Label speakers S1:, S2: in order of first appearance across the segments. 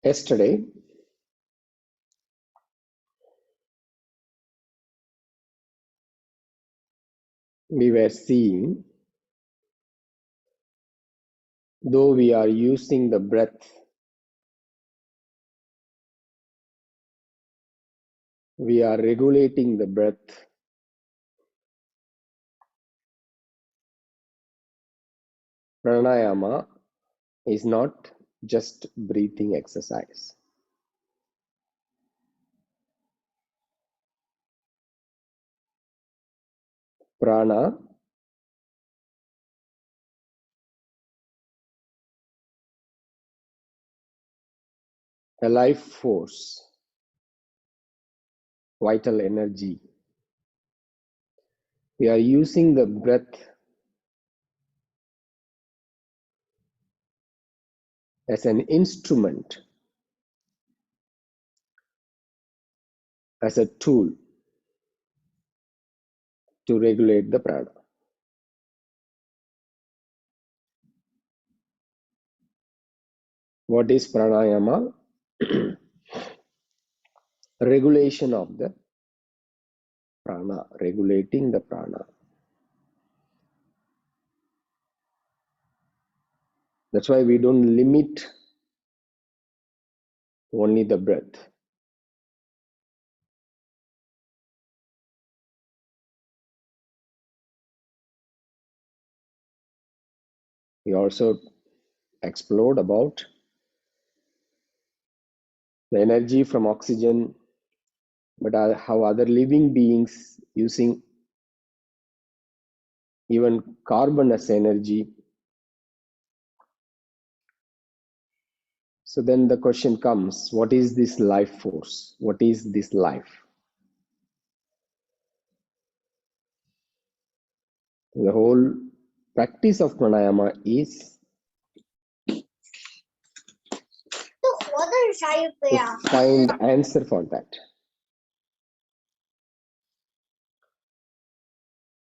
S1: Yesterday, we were seeing, though we are using the breath, we are regulating the breath. Pranayama is not just breathing exercise. Prana, a life force, vital energy. We are using the breath as an instrument, as a tool to regulate the prana. What is pranayama? Regulation of the prana, regulating the prana. That's why we don't limit only the breath. We also explored about the energy from oxygen, but how other living beings using even carbon as energy. So then the question comes, what is this life force? What is this life? The whole practice of pranayama is to find answer for that.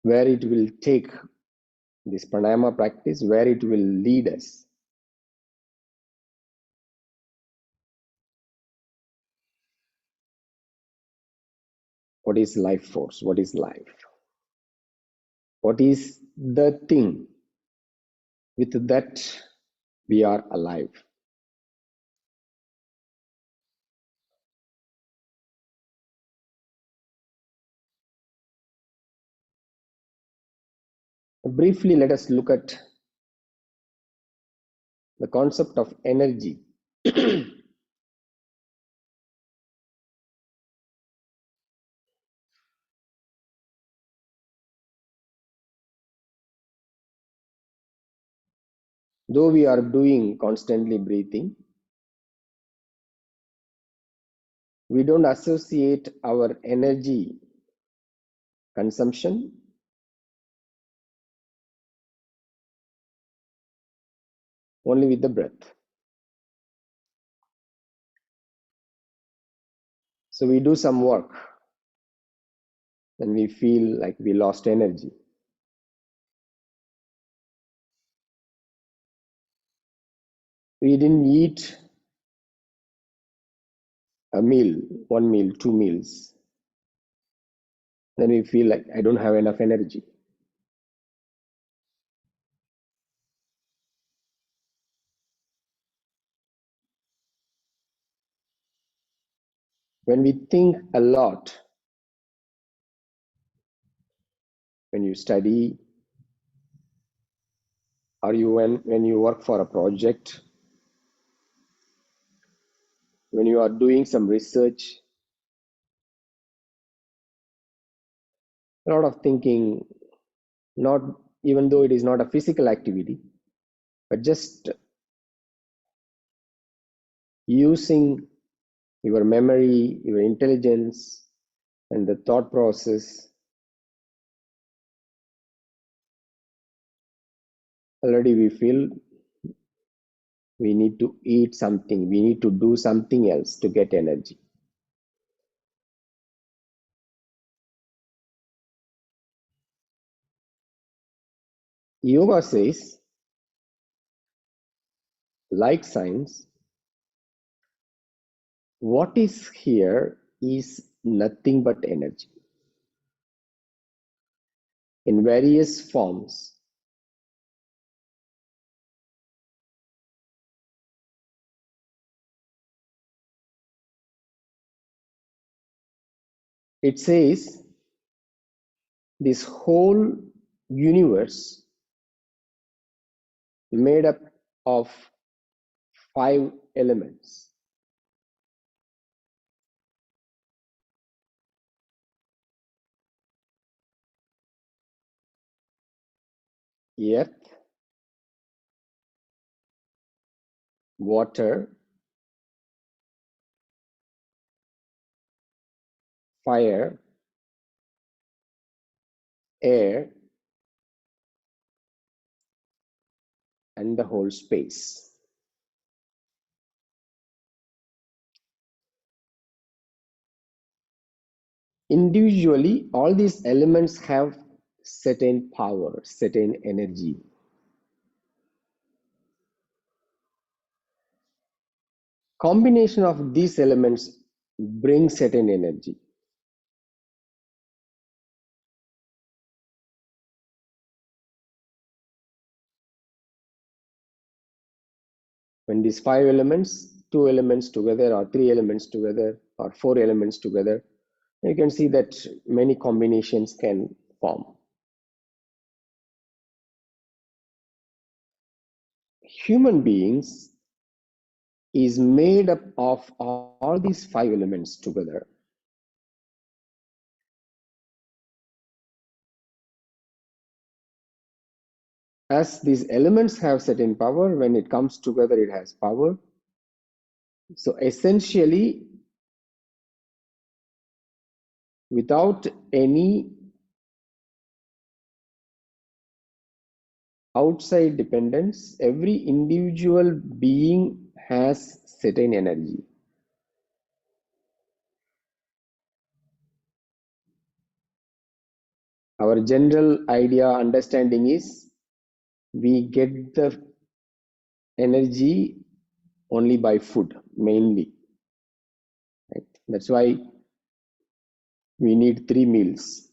S1: Where it will take this pranayama practice, where it will lead us. What is life force? What is life? What is the thing with that we are alive? Briefly, let us look at the concept of energy. Though we are doing constantly breathing, we don't associate our energy consumption only with the breath. So we do some work and we feel like we lost energy. We didn't eat a meal, one meal, two meals. Then we feel like I don't have enough energy. When we think a lot, when you study, or when you work for a project, when you are doing some research, a lot of thinking, not even though it is not a physical activity, but just using your memory, your intelligence, and the thought process. Already we feel we need to eat something, we need to do something else to get energy. Yoga says, like science, What is here is nothing but energy in various forms. It says this whole universe made up of 5 elements. Earth, water, fire, air, and the whole space. Individually, all these elements have certain power, certain energy. Combination of these elements brings certain energy. When these 5 elements, 2 elements together, or 3 elements together, or 4 elements together, you can see that many combinations can form. Human beings is made up of all these 5 elements together. As these elements have certain power, when it comes together, it has power. So essentially, without any outside dependence, every individual being has certain energy. Our general idea, understanding is we get the energy only by food, mainly. Right? That's why we need 3 meals.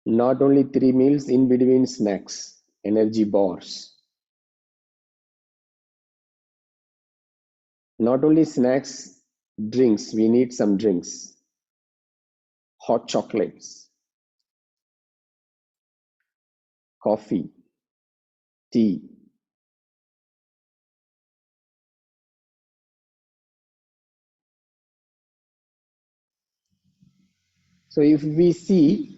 S1: Not only 3 meals, in between snacks, energy bars. Not only snacks, drinks, we need some drinks, hot chocolates, coffee, tea. So if we see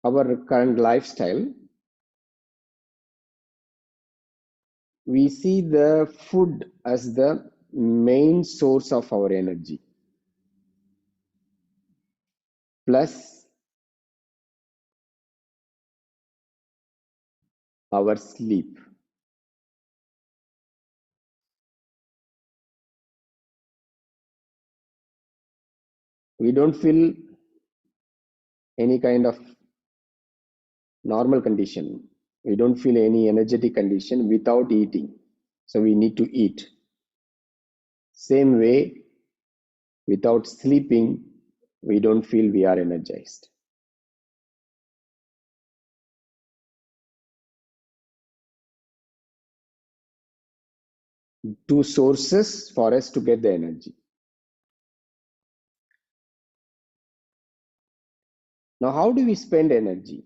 S1: our current lifestyle, we see the food as the main source of our energy, plus our sleep. We don't feel any kind of normal condition. We don't feel any energetic condition without eating. So we need to eat. Same way, without sleeping, we don't feel we are energized. Two sources for us to get the energy. Now, how do we spend energy?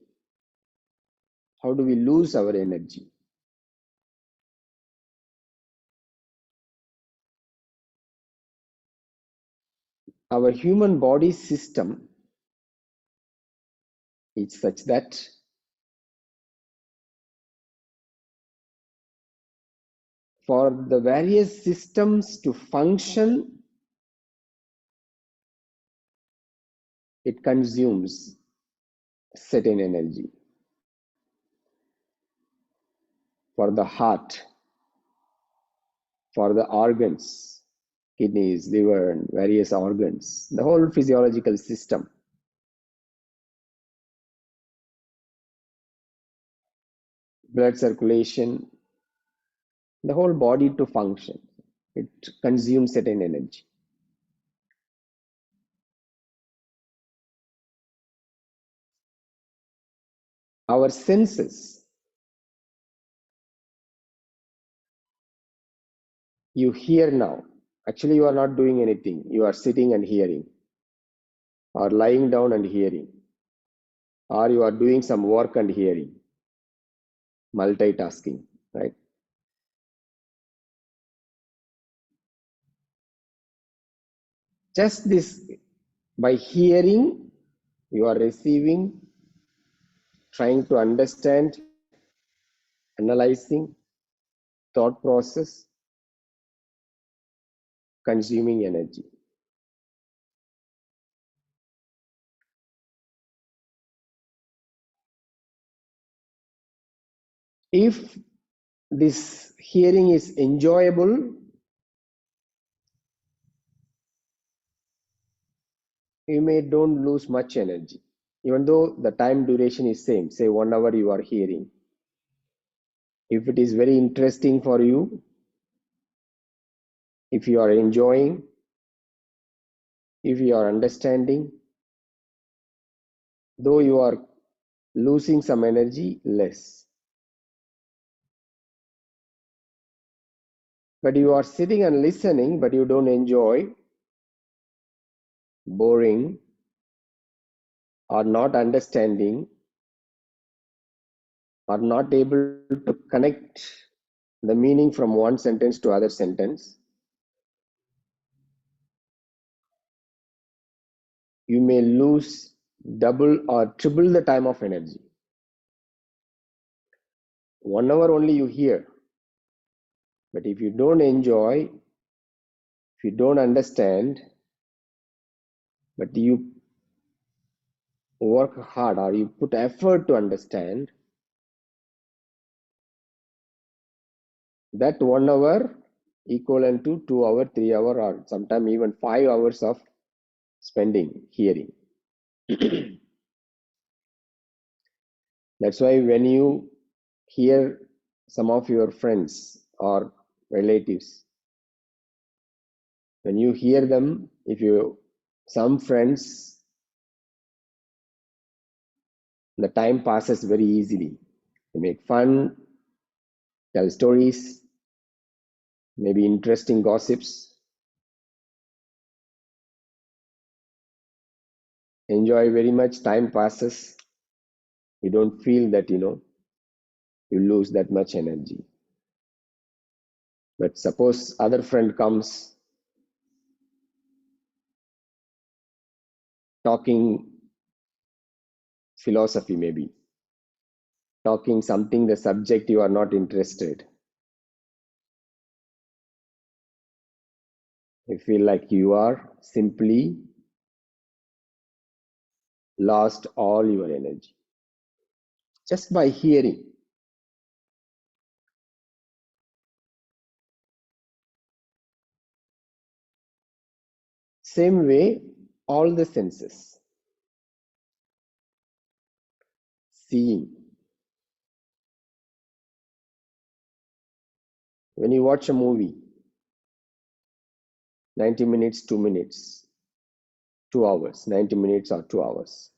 S1: How do we lose our energy? Our human body system is such that for the various systems to function, it consumes certain energy. For the heart, for the organs, kidneys, liver, and various organs, the whole physiological system, blood circulation, the whole body to function. It consumes certain energy. Our senses, you hear now. Actually, you are not doing anything. You are sitting and hearing, or lying down and hearing, or you are doing some work and hearing, multitasking, right? Just this, by hearing, you are receiving, trying to understand, analyzing, thought process, consuming energy. If this hearing is enjoyable, you may don't lose much energy. Even though the time duration is same, say 1 hour you are hearing. If it is very interesting for you, if you are enjoying, if you are understanding, though you are losing some energy, less. But you are sitting and listening, but you don't enjoy, boring, or not understanding, or not able to connect the meaning from one sentence to other sentence, you may lose double or triple the time of energy. 1 hour only you hear, but if you don't enjoy, if you don't understand, but you work hard or you put effort to understand, that 1 hour equivalent to 2 hour, 3 hour, or sometimes even 5 hours of spending hearing. That's why when you hear some of your friends or relatives, when you hear them, if you, some friends, the time passes very easily. They make fun, tell stories, maybe interesting gossips, enjoy very much, time passes. You don't feel that, you lose that much energy. But suppose other friend comes talking philosophy, maybe talking something, the subject you are not interested. You feel like you are simply lost all your energy just by hearing. Same way, all the senses, seeing. When you watch a movie, 90 minutes, 2 minutes, 2 hours, 90 minutes or 2 hours.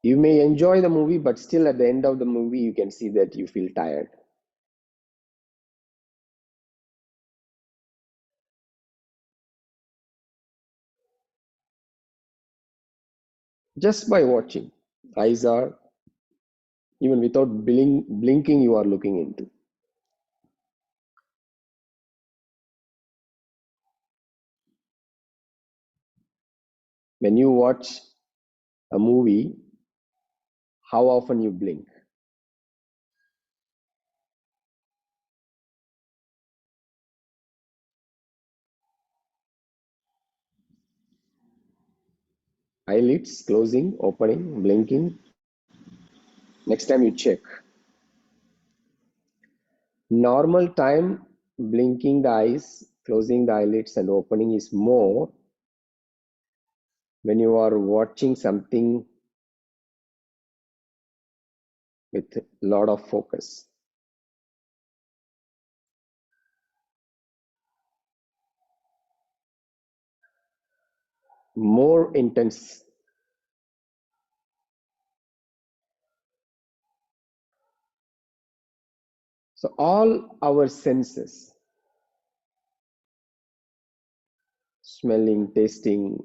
S1: You may enjoy the movie, but still at the end of the movie, you can see that you feel tired. Just by watching. Eyes are, even without blinking, you are looking into. When you watch a movie, how often you blink? Eyelids closing, opening, blinking. Next time you check. Normal time, blinking the eyes, closing the eyelids and opening is more when you are watching something with a lot of focus. More intense. So all our senses, smelling, tasting,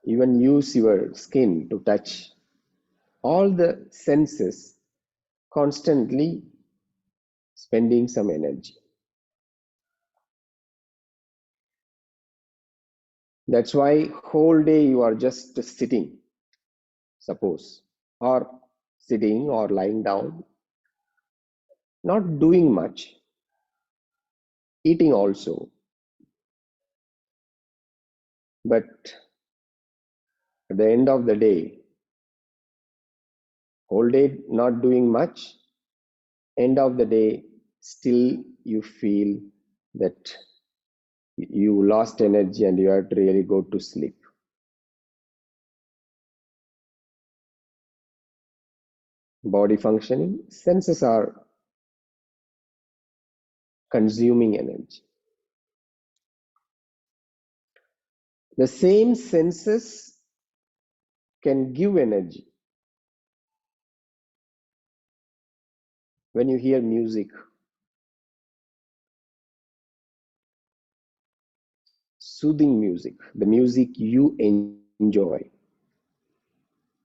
S1: even use your skin to touch, all the senses constantly spending some energy. That's why whole day you are just sitting, suppose, or sitting or lying down, not doing much, eating also, but at the end of the day, whole day not doing much, end of the day, still you feel that you lost energy and you have to really go to sleep. Body functioning, senses are consuming energy. The same senses can give energy. When you hear music, soothing music, the music you enjoy.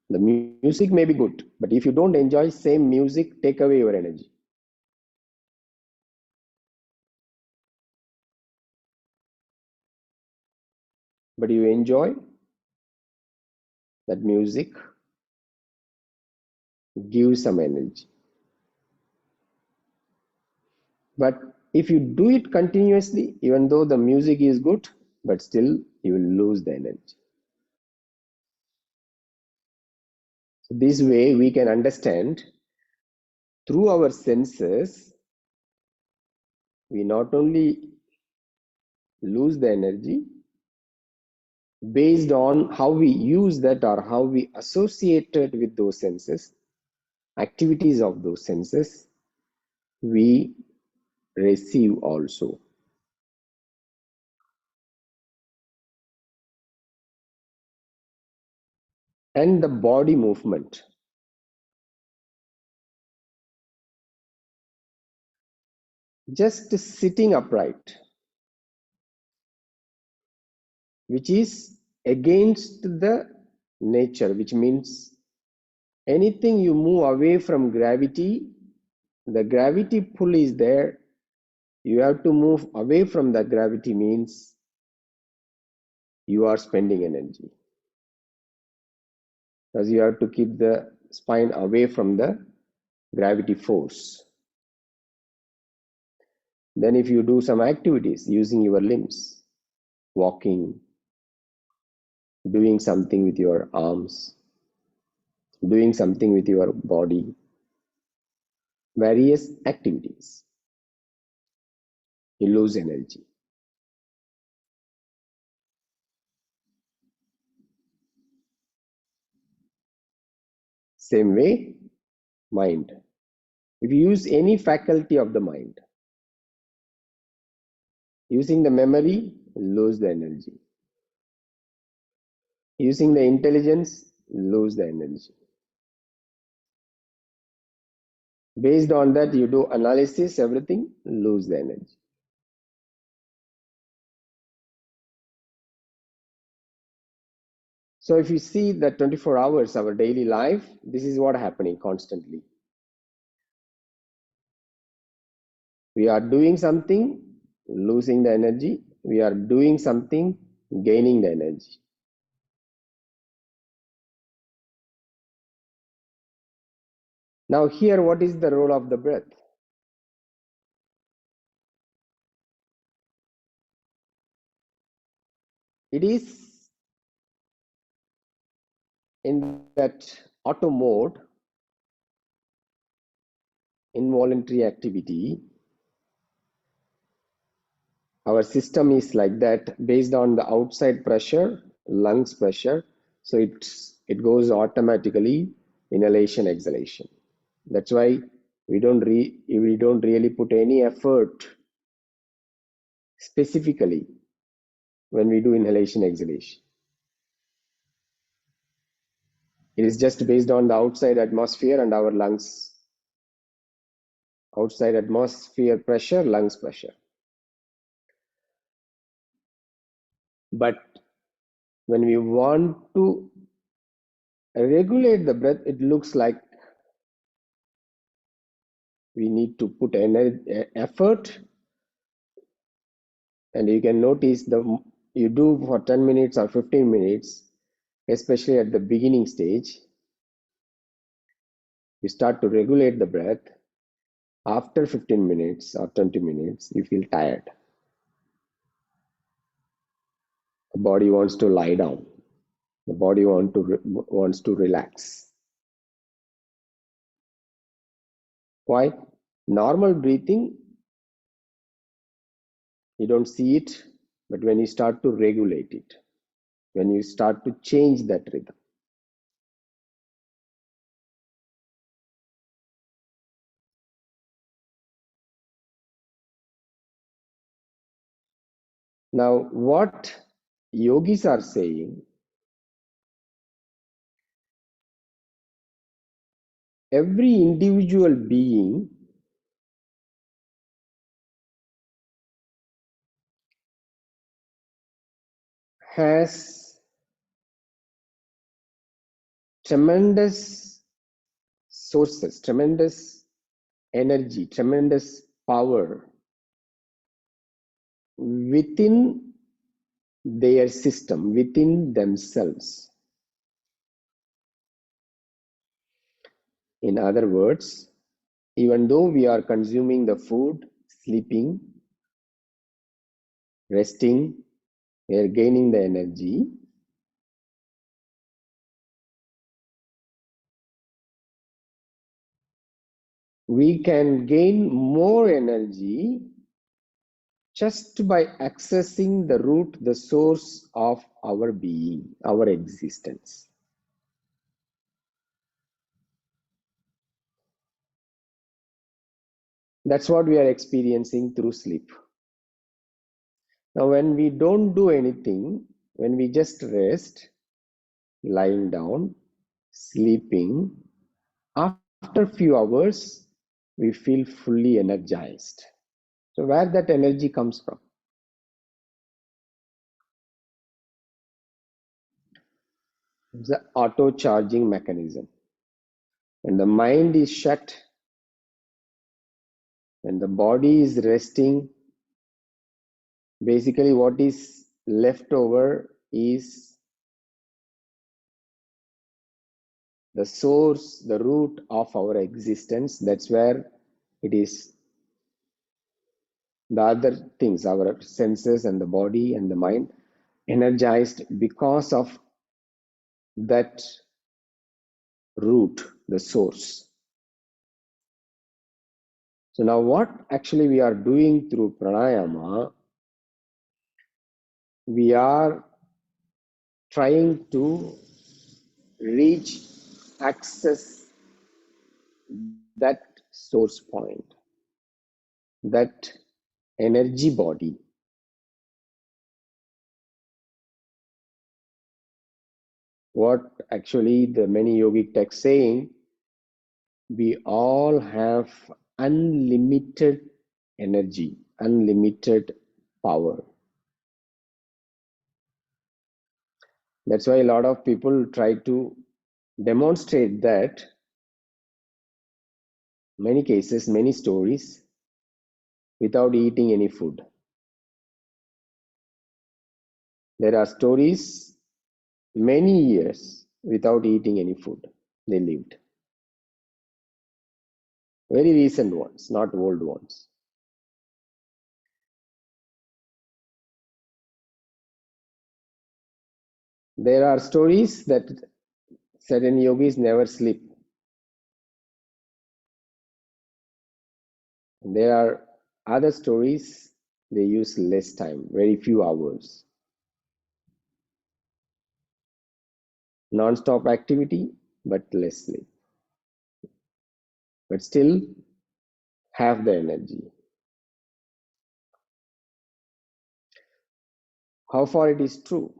S1: The music may be good, but if you don't enjoy same music, take away your energy. But you enjoy that music, give some energy. But if you do it continuously, even though the music is good, but still you will lose the energy. So this way we can understand through our senses, we not only lose the energy, based on how we use that or how we associated with those senses, activities of those senses, we receive also. And the body movement. Just sitting upright, which is against the nature, which means anything you move away from gravity, the gravity pull is there. You have to move away from the gravity means you are spending energy. Because you have to keep the spine away from the gravity force. Then if you do some activities using your limbs, walking, doing something with your arms, doing something with your body, various activities, you lose energy. Same way, mind. If you use any faculty of the mind, using the memory, lose the energy. Using the intelligence, lose the energy. Based on that, you do analysis, everything, lose the energy. So if you see the 24 hours, our daily life, this is what happening constantly. We are doing something, losing the energy. We are doing something, gaining the energy. Now here, what is the role of the breath? It is in that auto mode, involuntary activity. Our system is like that based on the outside pressure, lungs pressure. So it goes automatically inhalation, exhalation. That's why we don't really put any effort specifically when we do inhalation, exhalation. It is just based on the outside atmosphere and our lungs, outside atmosphere pressure, lungs pressure. But when we want to regulate the breath, it looks like we need to put effort. And you can notice you do for 10 minutes or 15 minutes, especially at the beginning stage, you start to regulate the breath. After 15 minutes or 20 minutes, you feel tired. The body wants to lie down. The body wants to relax. Why? Normal breathing, you don't see it, but when you start to regulate it, when you start to change that rhythm. Now, what yogis are saying, every individual being has tremendous sources, tremendous energy, tremendous power within their system, within themselves. In other words, even though we are consuming the food, sleeping, resting, we are gaining the energy. We can gain more energy just by accessing the root, the source of our being, our existence. That's what we are experiencing through sleep. Now, when we don't do anything, when we just rest, lying down, sleeping, after a few hours, we feel fully energized. So, where that energy comes from? It's the auto charging mechanism. When the mind is shut, when the body is resting, basically what is left over is the source, the root of our existence. That's where it is the other things, our senses and the body and the mind, energized because of that root, the source. So now what actually we are doing through pranayama, we are trying to reach, access that source point, that energy body. What actually the many yogic texts saying, we all have unlimited energy, unlimited power. That's why a lot of people try to demonstrate that. Many cases, many stories, without eating any food. There are stories many years without eating any food they lived. Very recent ones, not old ones. There are stories that certain yogis never sleep. There are other stories they use less time, very few hours. Non-stop activity, but less sleep. But still have the energy. How far it is true?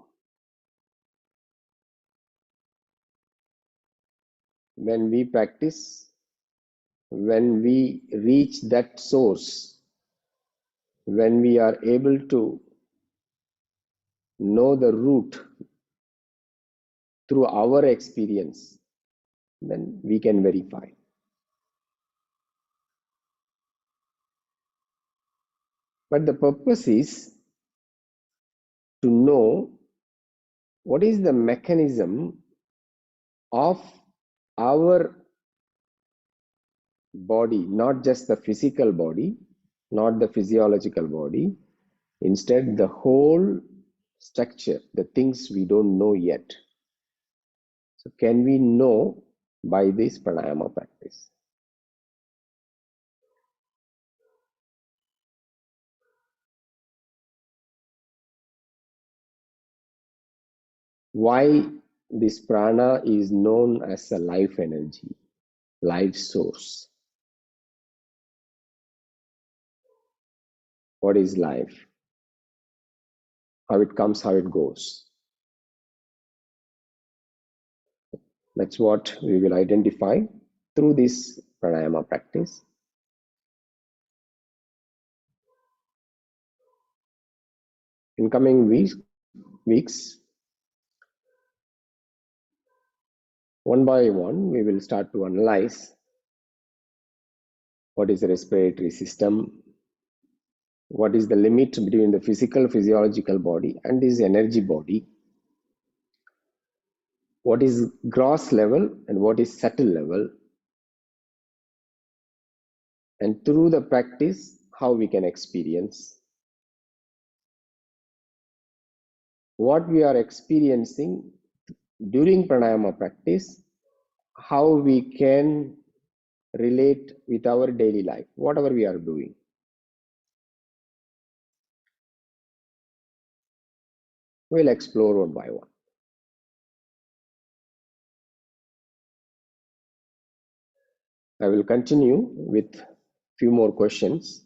S1: When we practice, when we reach that source, when we are able to know the root through our experience, then we can verify. But the purpose is to know what is the mechanism of our body, not just the physical body, not the physiological body, instead the whole structure, the things we don't know yet. So can we know by this pranayama practice? Why this prana is known as a life energy, life source? What is life? How it comes, how it goes. That's what we will identify through this pranayama practice. In coming weeks, one by one, we will start to analyze what is the respiratory system, what is the limit between the physical, physiological body and this energy body, what is gross level and what is subtle level, and through the practice, how we can experience what we are experiencing during pranayama practice, how we can relate with our daily life, whatever we are doing. We'll explore one by one. I will continue with few more questions.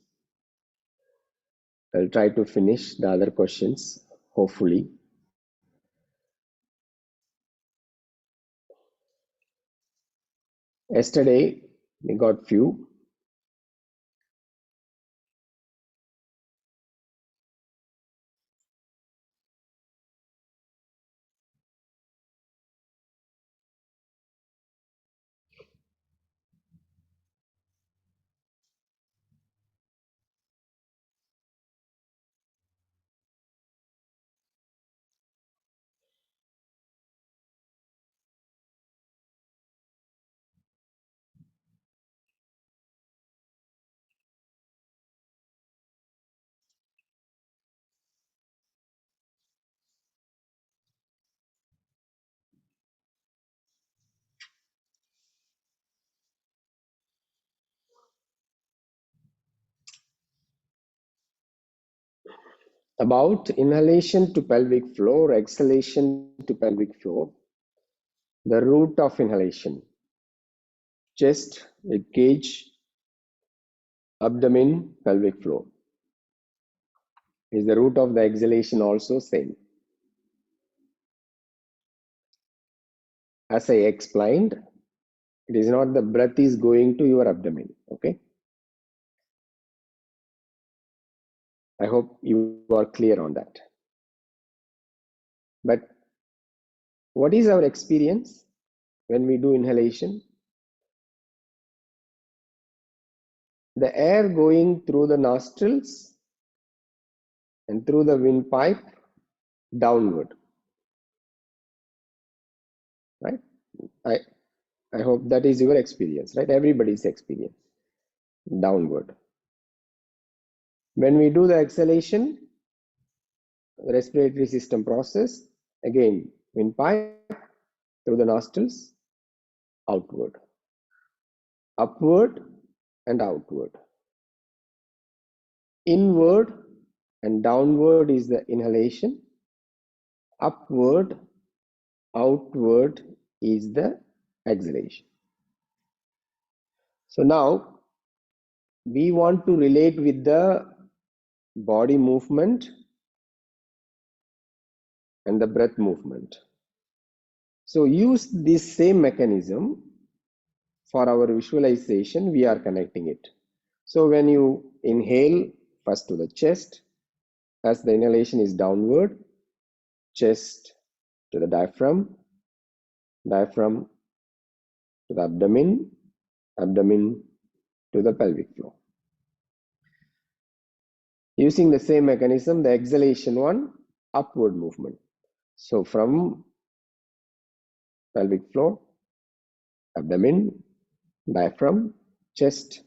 S1: I'll try to finish the other questions, hopefully. Yesterday, we got few. About inhalation to pelvic floor, exhalation to pelvic floor, the root of inhalation, chest, rib cage, abdomen, pelvic floor. Is the root of the exhalation also same? As I explained, it is not the breath is going to your abdomen, okay? I hope you are clear on that. But what is our experience when we do inhalation? The air going through the nostrils and through the windpipe downward, right? I hope that is your experience, right? Everybody's experience, downward. When we do the exhalation, respiratory system process, again, windpipe through the nostrils, outward, upward and outward. Inward and downward is the inhalation, upward, outward is the exhalation. So now we want to relate with the body movement and the breath movement. So use this same mechanism for our visualization. We are connecting it. So when you inhale first to the chest, as the inhalation is downward, chest to the diaphragm, diaphragm to the abdomen, abdomen to the pelvic floor. Using the same mechanism, the exhalation one, upward movement. So from pelvic floor, abdomen, diaphragm, chest,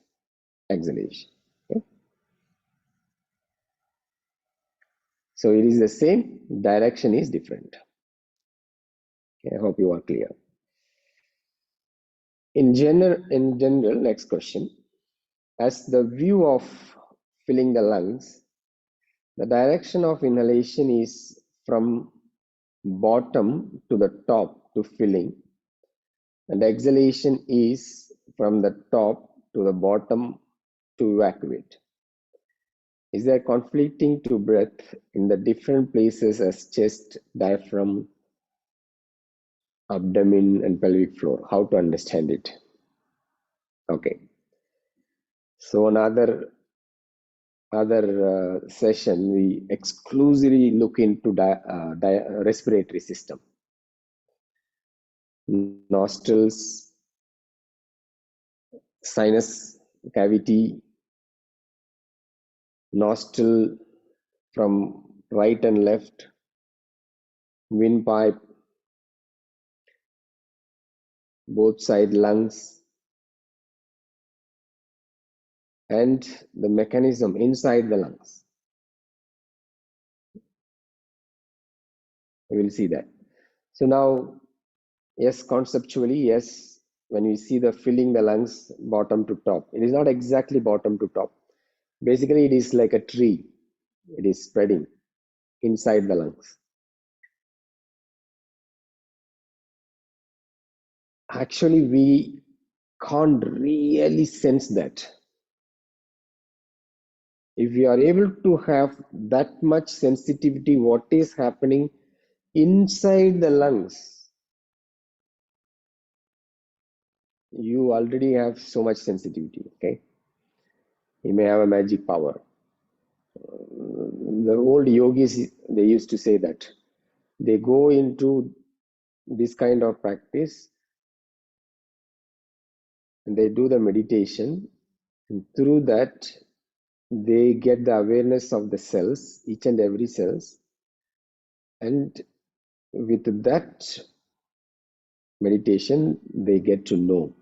S1: exhalation. Okay. So it is the same, direction is different. Okay, I hope you are clear. In general, next question. As the view of filling the lungs, the direction of inhalation is from bottom to the top to filling, and exhalation is from the top to the bottom to evacuate. Is there conflicting to breath in the different places as chest, diaphragm, abdomen, and pelvic floor? How to understand it? Okay. So another session, we exclusively look into respiratory system, nostrils, sinus cavity, nostril from right and left, windpipe, both side lungs, and the mechanism inside the lungs. We will see that. So now, yes, conceptually, yes, when we see the filling the lungs bottom to top, it is not exactly bottom to top. Basically, it is like a tree. It is spreading inside the lungs. Actually, we can't really sense that. If we are able to have that much sensitivity, what is happening inside the lungs, you already have so much sensitivity. Okay, you may have a magic power. The old yogis, they used to say that they go into this kind of practice and they do the meditation, and through that they get the awareness of the cells, each and every cells, and with that meditation they get to know.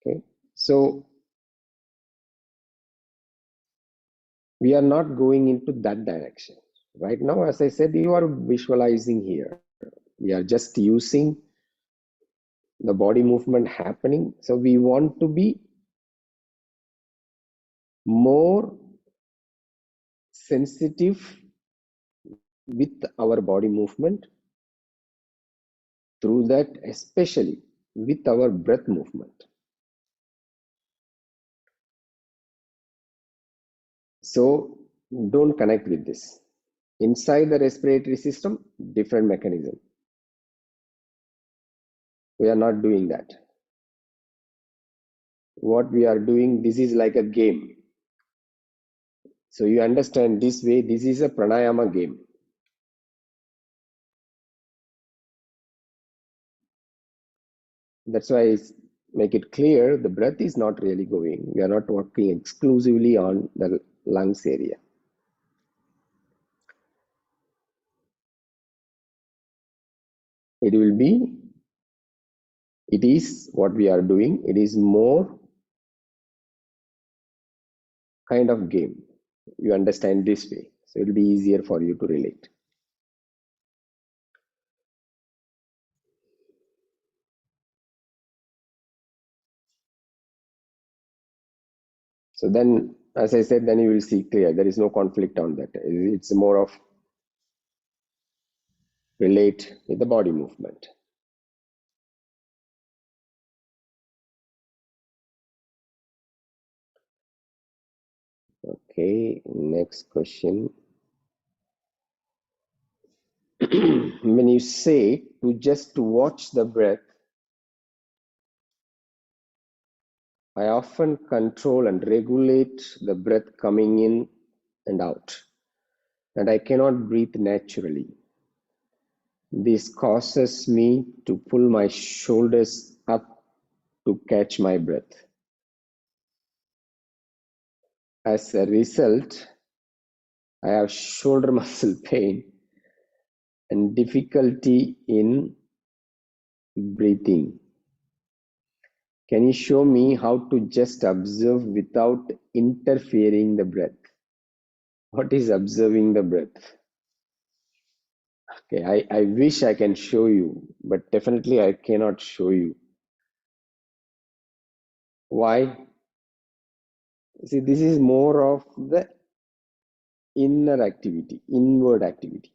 S1: Okay, so we are not going into that direction right now. As I said, you are visualizing here. We are just using the body movement happening. So we want to be more sensitive with our body movement, through that especially with our breath movement. So don't connect with this. Inside the respiratory system, different mechanism. We are not doing that. What we are doing, this is like a game. So you understand this way, this is a pranayama game. That's why I make it clear, the breath is not really going. We are not working exclusively on the lungs area. It is what we are doing. It is more kind of game. You understand this way. So it will be easier for you to relate. So then As I said, then you will see clear. There is no conflict on that. It's more of relate with the body movement. Okay, next question. When you say to just watch the breath, I often control and regulate the breath coming in and out, and I cannot breathe naturally. This causes me to pull my shoulders up to catch my breath. As a result, I have shoulder muscle pain and difficulty in breathing. Can you show me how to just observe without interfering the breath? What is observing the breath? Okay, I wish I can show you, but definitely I cannot show you. Why? See, this is more of the inner activity, inward activity.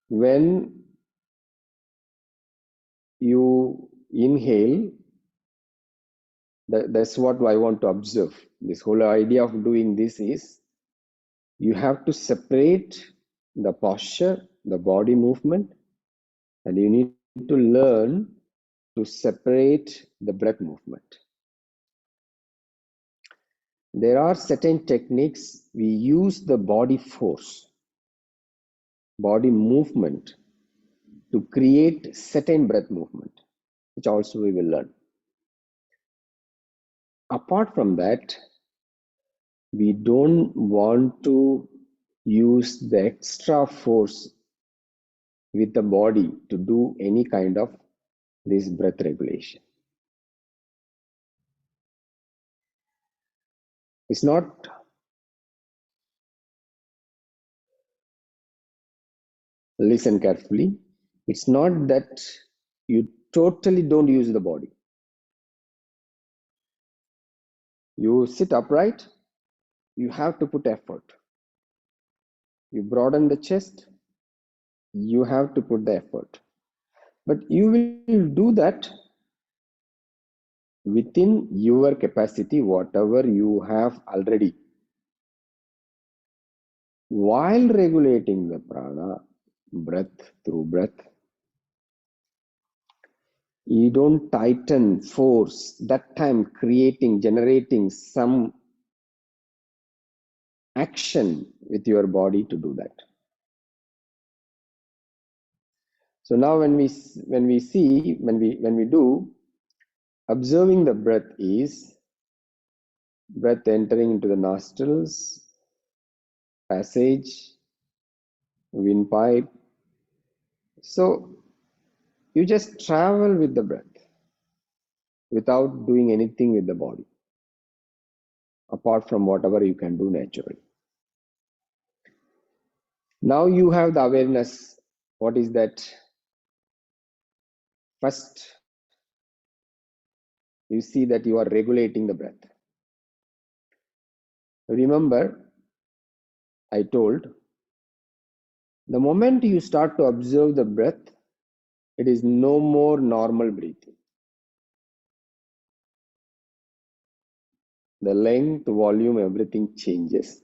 S1: When you inhale, that's what I want to observe. This whole idea of doing this is you have to separate the posture, the body movement, and you need to learn to separate the breath movement. There are certain techniques we use the body force, body movement to create certain breath movement, which also we will learn. Apart from that, we don't want to use the extra force with the body to do any kind of this breath regulation. It's not, listen carefully, it's not that you totally don't use the body. You sit upright, you have to put effort. You broaden the chest, you have to put the effort. But you will do that within your capacity, whatever you have already. While regulating the prana, breath through breath, you don't tighten, force, that time creating, generating some action with your body to do that. So now when we do, observing the breath is breath entering into the nostrils, passage, windpipe. So you just travel with the breath without doing anything with the body, apart from whatever you can do naturally. Now you have the awareness. What is that? First, you see that you are regulating the breath. Remember, I told, the moment you start to observe the breath, it is no more normal breathing. The length, volume, everything changes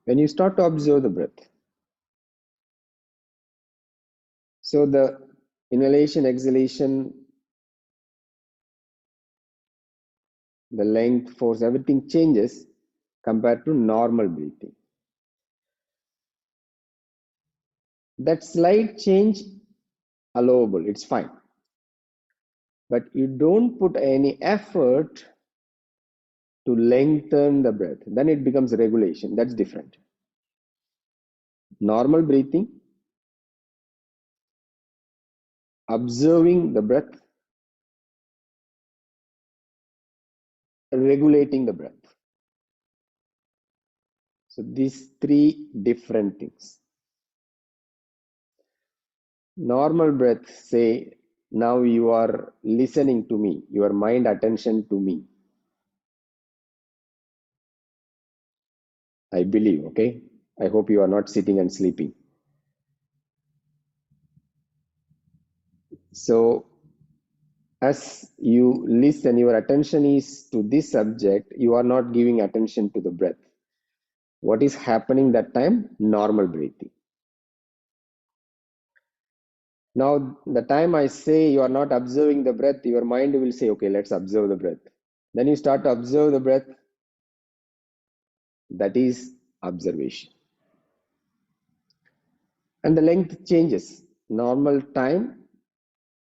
S1: when you start to observe the breath. So the inhalation, exhalation, the length, force, everything changes compared to normal breathing. That slight change, allowable, it's fine. But you don't put any effort to lengthen the breath. Then it becomes regulation. That's different. Normal breathing, observing the breath, regulating the breath. So these three different things. Normal breath, say, now you are listening to me, your mind attention to me. I believe, okay? I hope you are not sitting and sleeping. So, as you listen, your attention is to this subject, you are not giving attention to the breath. What is happening that time? Normal breathing. Now, the time I say you are not observing the breath, your mind will say, okay, let's observe the breath. Then you start to observe the breath. That is observation. And the length changes. Normal time,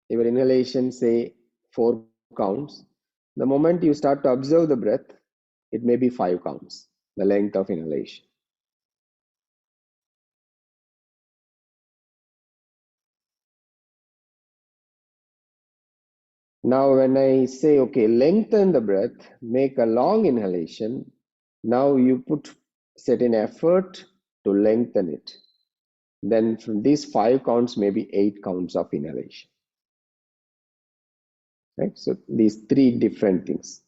S1: your inhalation, say 4 counts. The moment you start to observe the breath, it may be 5 counts, the length of inhalation. Now, when I say, okay, lengthen the breath, make a long inhalation, now you put certain effort to lengthen it. Then from these 5 counts, maybe 8 counts of inhalation. Right? So these 3 different things.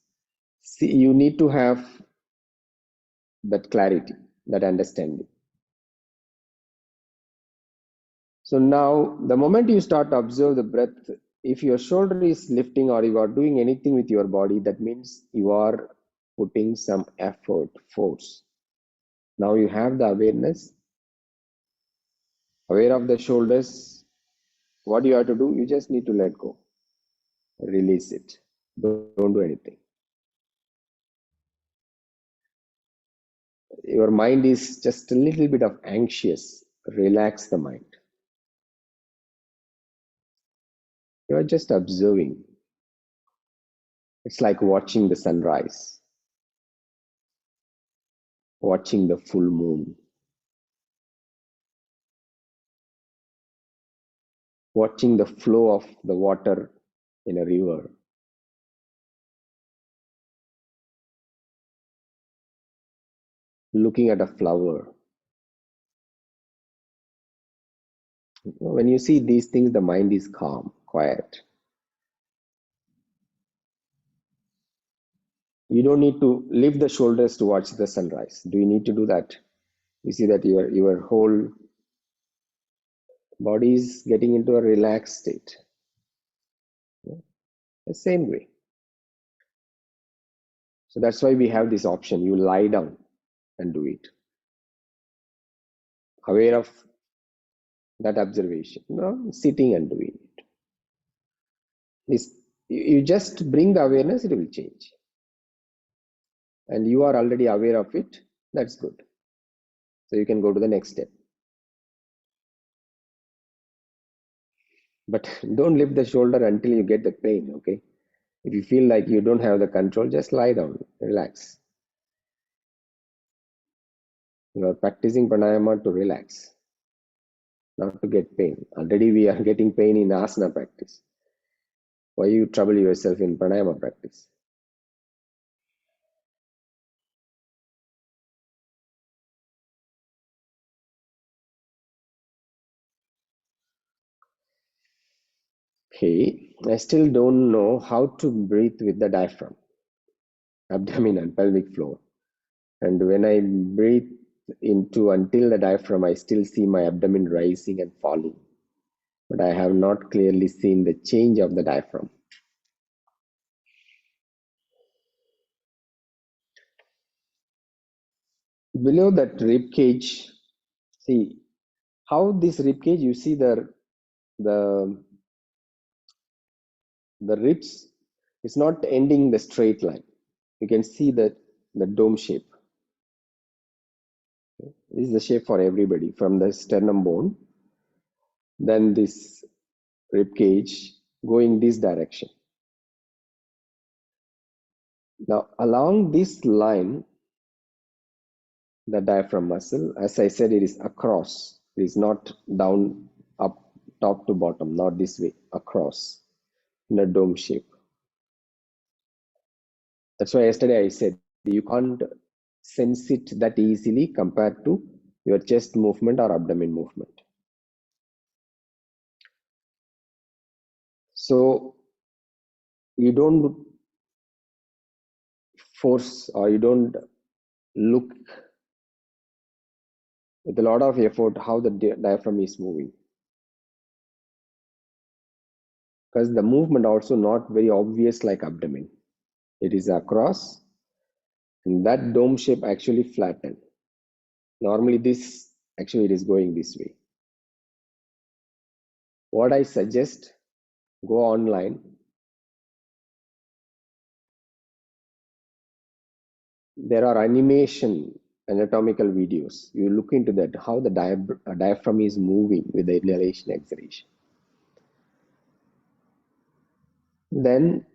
S1: See, you need to have that clarity, that understanding. So now, the moment you start to observe the breath, if your shoulder is lifting or you are doing anything with your body, that means you are putting some effort, force. Now you have the awareness, aware of the shoulders. What you have to do, you just need to let go, release it. Don't do anything. Your mind is just a little bit of anxious. Relax the mind. You are just observing. It's like watching the sunrise, watching the full moon, watching the flow of the water in a river, looking at a flower. When you see these things, the mind is calm, quiet. You don't need to lift the shoulders to watch the sunrise. Do you need to do that? You see that your whole body is getting into a relaxed state. The same way. So that's why we have this option. You lie down and do it. Aware of that observation. No, sitting and doing it. This, you just bring the awareness, it will change. And you are already aware of it. That's good. So you can go to the next step. But don't lift the shoulder until you get the pain, okay? If you feel like you don't have the control, just lie down, relax. You are practicing pranayama to relax, not to get pain. Already we are getting pain in asana practice. Why you trouble yourself in pranayama practice? Okay, I still don't know how to breathe with the diaphragm, abdomen and pelvic floor. And when I breathe into until the diaphragm, I still see my abdomen rising and falling. But I have not clearly seen the change of the diaphragm. Below that rib cage, see how this rib cage, you see the the ribs, it's not ending the straight line. You can see the dome shape. This is the shape for everybody from the sternum bone. Then this rib cage going this direction. Now along this line, the diaphragm muscle, as I said, it is across. It is not down, up, top to bottom, not this way, across in a dome shape. That's why yesterday I said you can't sense it that easily compared to your chest movement or abdomen movement. So you don't force or you don't look with a lot of effort how the diaphragm is moving, because the movement also not very obvious like abdomen. It is across, and that dome shape actually flattened. Normally this actually it is going this way. What I suggest, go online. There are animation anatomical videos. You look into that, how the diaphragm is moving with the inhalation exhalation. Then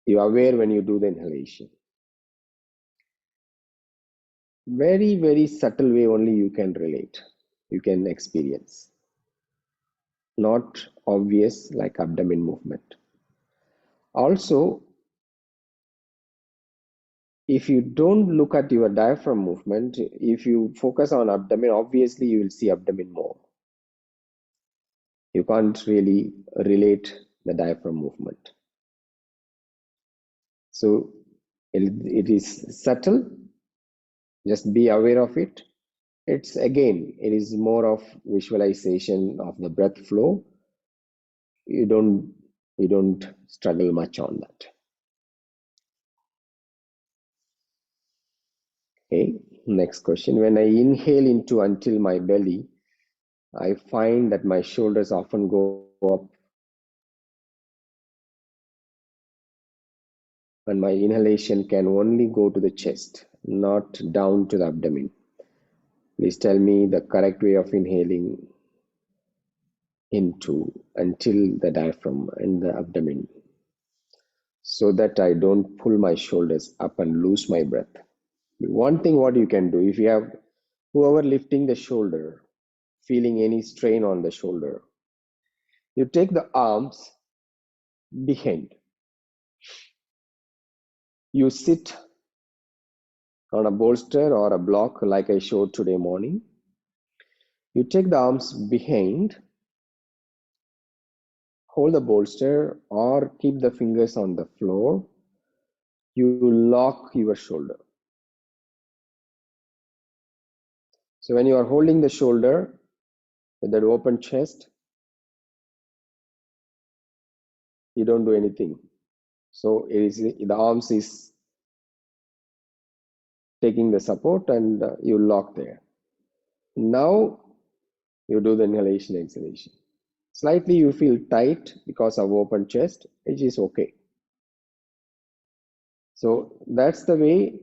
S1: you are aware when you do the inhalation. Very, very subtle way only you can relate, you can experience. Not obvious like abdomen movement. Also, if you don't look at your diaphragm movement, if you focus on abdomen, obviously you will see abdomen more. You can't really relate the diaphragm movement. So it is subtle, just be aware of it. It's again, it is more of visualization of the breath flow. You don't struggle much on that. Okay, next question. When I inhale into until my belly, I find that my shoulders often go up and my inhalation can only go to the chest, not down to the abdomen. Please tell me the correct way of inhaling into until the diaphragm and the abdomen so that I don't pull my shoulders up and lose my breath. One thing what you can do, if you have whoever lifting the shoulder, feeling any strain on the shoulder, you take the arms behind. You sit on a bolster or a block like I showed today morning. You take the arms behind, hold the bolster or keep the fingers on the floor. You lock your shoulder. So when you are holding the shoulder with that open chest, you don't do anything. So it is the arms is taking the support and you lock there. Now you do the inhalation exhalation. Slightly you feel tight because of open chest, which is okay. So that's the way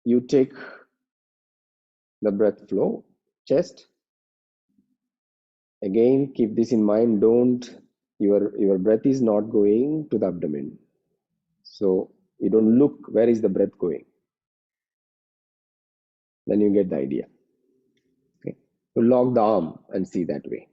S1: you take the breath flow, chest. Again, keep this in mind, your breath is not going to the abdomen. So you don't look where is the breath going. Then you get the idea. Okay. You lock the arm and see that way.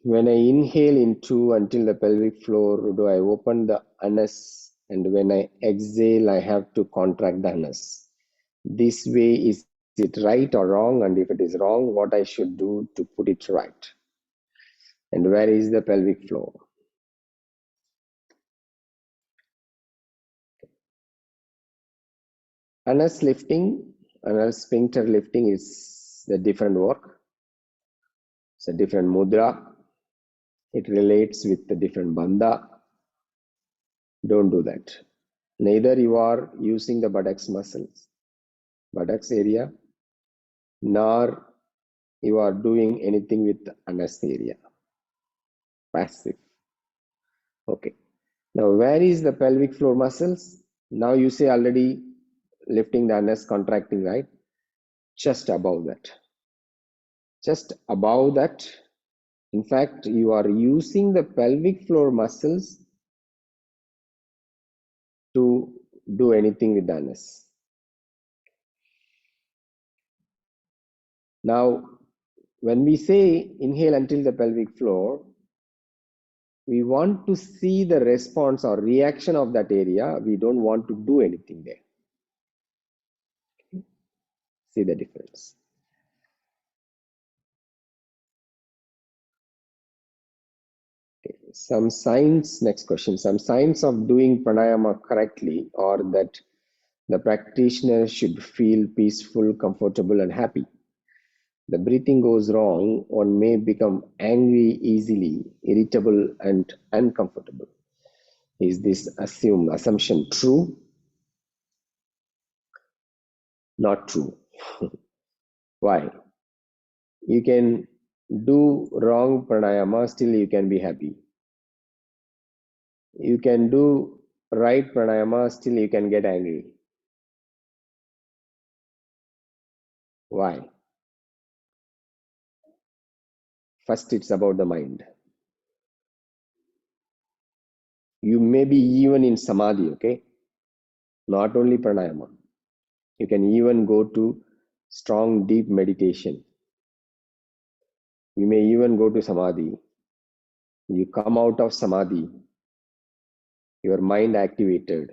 S1: When I inhale into until the pelvic floor, do I open the anus? And when I exhale, I have to contract the anus. This way, is it right or wrong? And if it is wrong, what I should do to put it right? And where is the pelvic floor? Anus lifting, anus sphincter lifting is the different work. It's a different mudra. It relates with the different bandha. Don't do that. Neither you are using the buttocks muscles, buttocks area, nor you are doing anything with anus area. Passive. Okay. Now, where is the pelvic floor muscles? Now you say already lifting the anus, contracting, right? Just above that. Just above that. In fact, you are using the pelvic floor muscles to do anything with the anus. Now, when we say inhale until the pelvic floor, we want to see the response or reaction of that area. We don't want to do anything there. See the difference. Okay. Some signs, next question, some signs of doing pranayama correctly or that the practitioner should feel peaceful, comfortable, and happy. The breathing goes wrong, one may become angry easily, irritable, and uncomfortable. Is this assumption true? Not true. Why? You can do wrong pranayama, still you can be happy. You can do right pranayama, still you can get angry. Why? First, it's about the mind. You may be even in samadhi, okay? Not only pranayama. You can even go to strong, deep meditation. You may even go to samadhi. You come out of samadhi, your mind activated,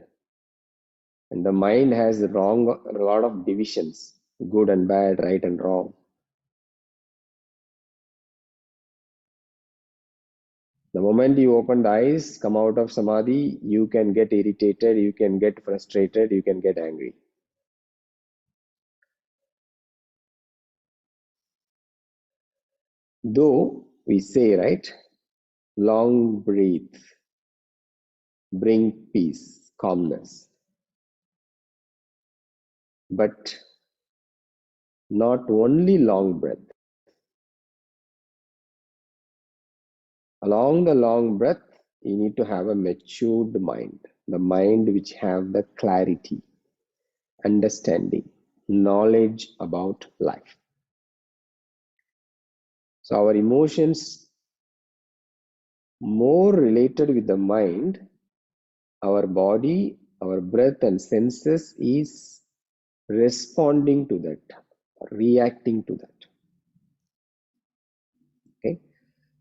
S1: and the mind has a lot of divisions, good and bad, right and wrong. The moment you open the eyes, come out of samadhi, you can get irritated, you can get frustrated, you can get angry. Though we say, right, long breath, bring peace, calmness, but not only long breath. Along the long breath, you need to have a matured mind, the mind which have the clarity, understanding, knowledge about life. So our emotions more related with the mind, our body, our breath and senses is responding to that, reacting to that. Okay,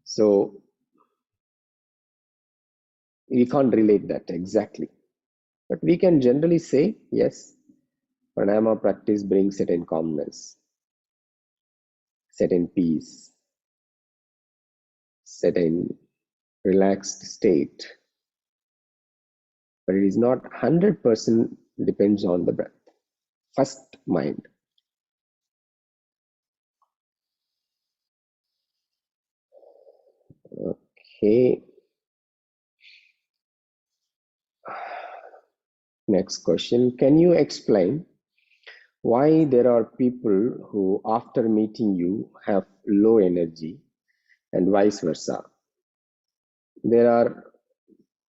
S1: so we can't relate that exactly, but we can generally say yes, pranayama practice brings certain calmness, certain peace, certain relaxed state, but it is not 100% depends on the breath. First, mind. Okay. Next question. Can you explain why there are people who, after meeting you, have low energy and vice versa? There are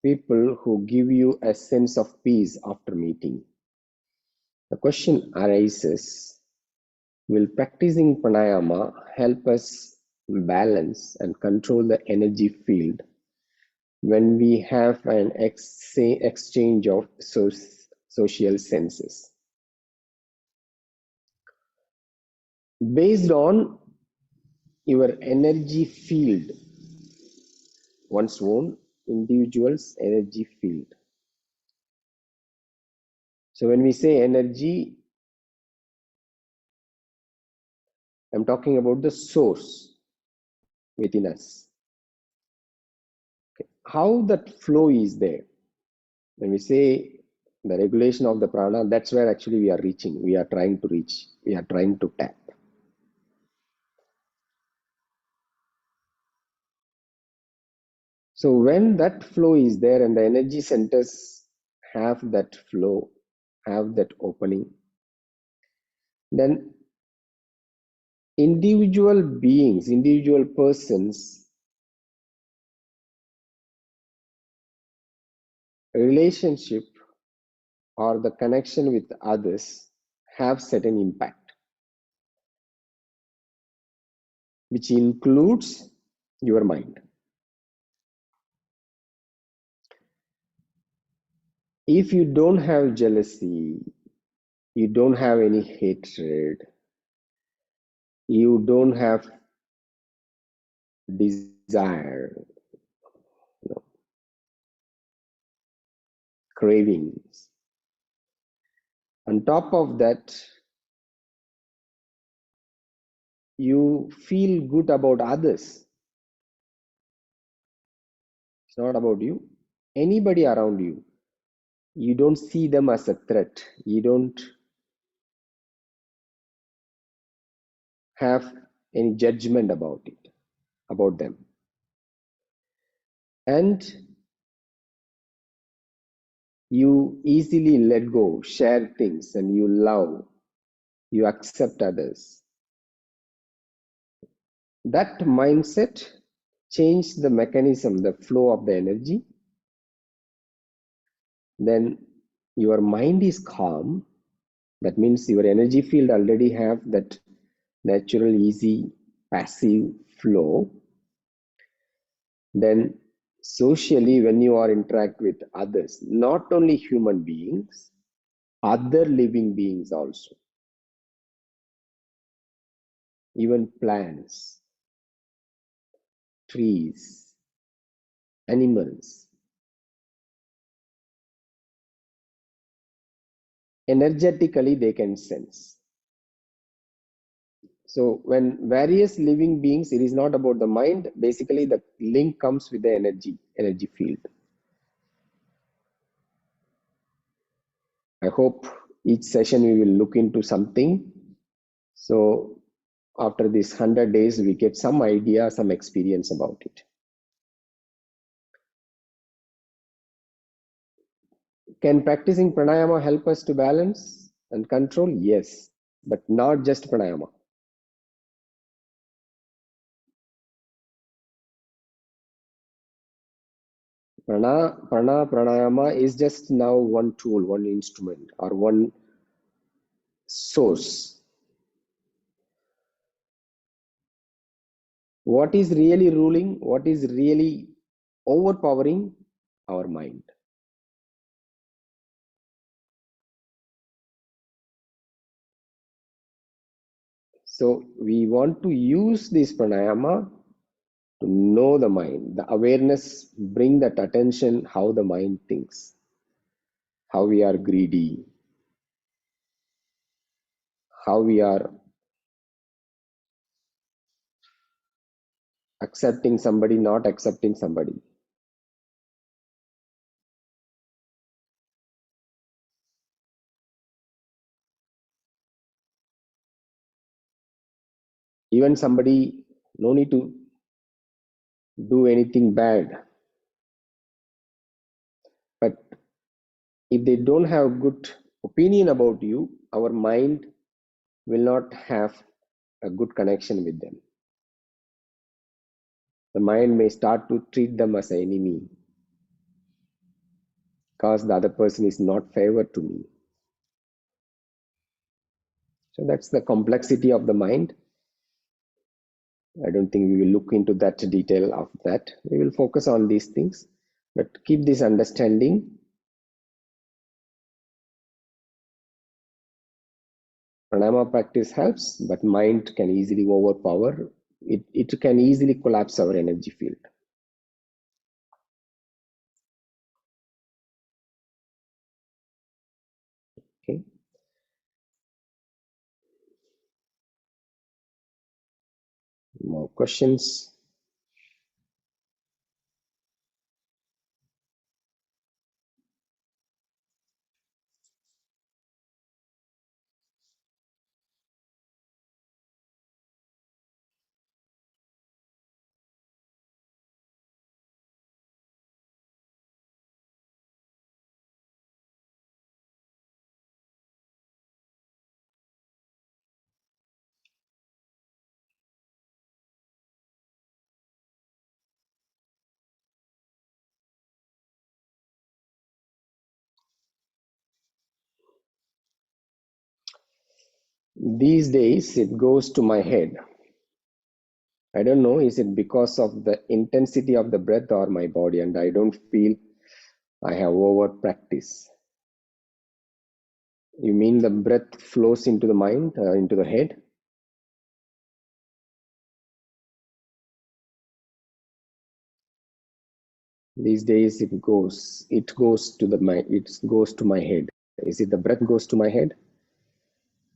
S1: people who give you a sense of peace after meeting. The question arises, will practicing pranayama help us balance and control the energy field when we have an exchange of social senses? Based on your energy field, one's own individual's energy field. So when we say energy, I'm talking about the source within us. Okay. How that flow is there. When we say the regulation of the prana, that's where actually we are reaching. We are trying to reach. We are trying to tap. So when that flow is there and the energy centers have that flow, have that opening, then individual beings, individual persons, relationship or the connection with others have certain impact, which includes your mind. If you don't have jealousy, you don't have any hatred, you don't have desire, you know, cravings. On top of that, you feel good about others. It's not about you. Anybody around you, you don't see them as a threat. You don't have any judgment about it, about them. And you easily let go, share things, and you love, you accept others. That mindset changes the mechanism, the flow of the energy. Then your mind is calm. That means your energy field already have that natural, easy, passive flow. Then socially, when you are interact with others, not only human beings, other living beings also, even plants, trees, animals, energetically they can sense. So when various living beings, it is not about the mind, basically the link comes with the energy field. I hope each session we will look into something. So after this 100 days, we get some idea, some experience about it. Can practicing pranayama help us to balance and control? Yes, but not just pranayama. Pranayama is just now one tool, one instrument, or one source. What is really ruling? What is really overpowering? Our mind. So we want to use this pranayama to know the mind, the awareness, bring that attention, how the mind thinks, how we are greedy, how we are accepting somebody, not accepting somebody. Even somebody, no need to do anything bad. But if they don't have good opinion about you, our mind will not have a good connection with them. The mind may start to treat them as an enemy because the other person is not favored to me. So that's the complexity of the mind. I don't think we will look into that detail of that. We will focus on these things, but keep this understanding. Pranayama practice helps, but mind can easily overpower. It can easily collapse our energy field. Okay. More questions? These days, it goes to my head. I don't know, is it because of the intensity of the breath or my body, and I don't feel I have over practice. You mean the breath flows into the mind, into the head? These days it goes to the mind, it goes to my head. Is it the breath goes to my head?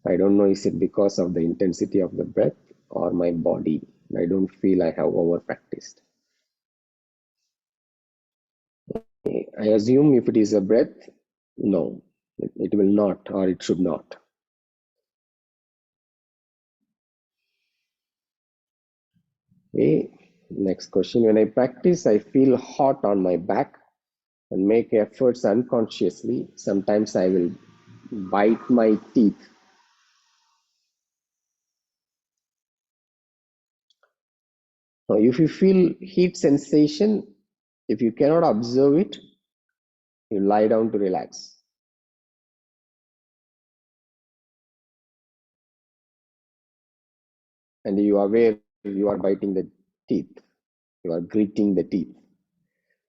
S1: I don't know, is it because of the intensity of the breath? or my body. I don't feel I have over practiced. I assume if it is a breath, no, it will not, or it should not. Okay. Next question. When I practice, I feel hot on my back and make efforts unconsciously. Sometimes I will bite my teeth. Now, if you feel heat sensation, if you cannot observe it, you lie down to relax. And you are aware you are biting the teeth, you are gritting the teeth.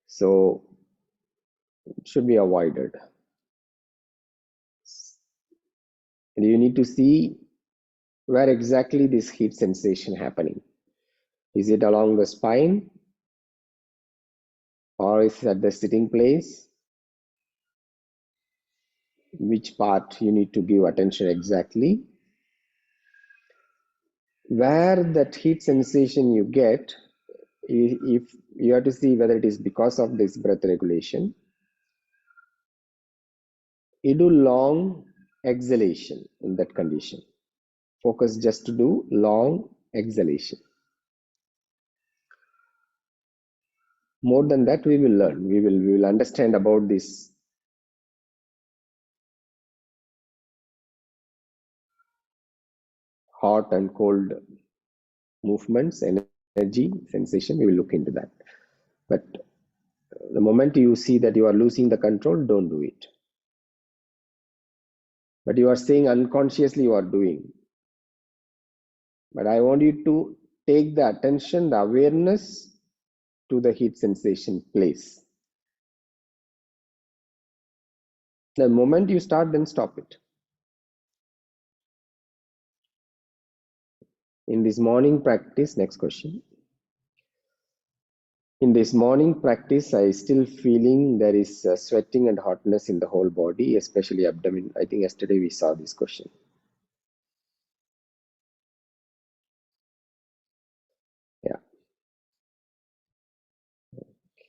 S1: So it should be avoided. And you need to see where exactly this heat sensation happening. Is it along the spine, or is it at the sitting place? Which part you need to give attention exactly. Where that heat sensation you get, if you have to see whether it is because of this breath regulation, you do long exhalation in that condition. Focus just to do long exhalation. More than that, we will learn. We will understand about this hot and cold movements, energy, sensation. We will look into that. But the moment you see that you are losing the control, don't do it. But you are saying unconsciously you are doing. But I want you to take the attention, the awareness to the heat sensation place. The moment you start, then stop it. In this morning practice, next question. In this morning practice, I still feeling there is sweating and hotness in the whole body, especially abdomen. I think yesterday we saw this question. Yeah.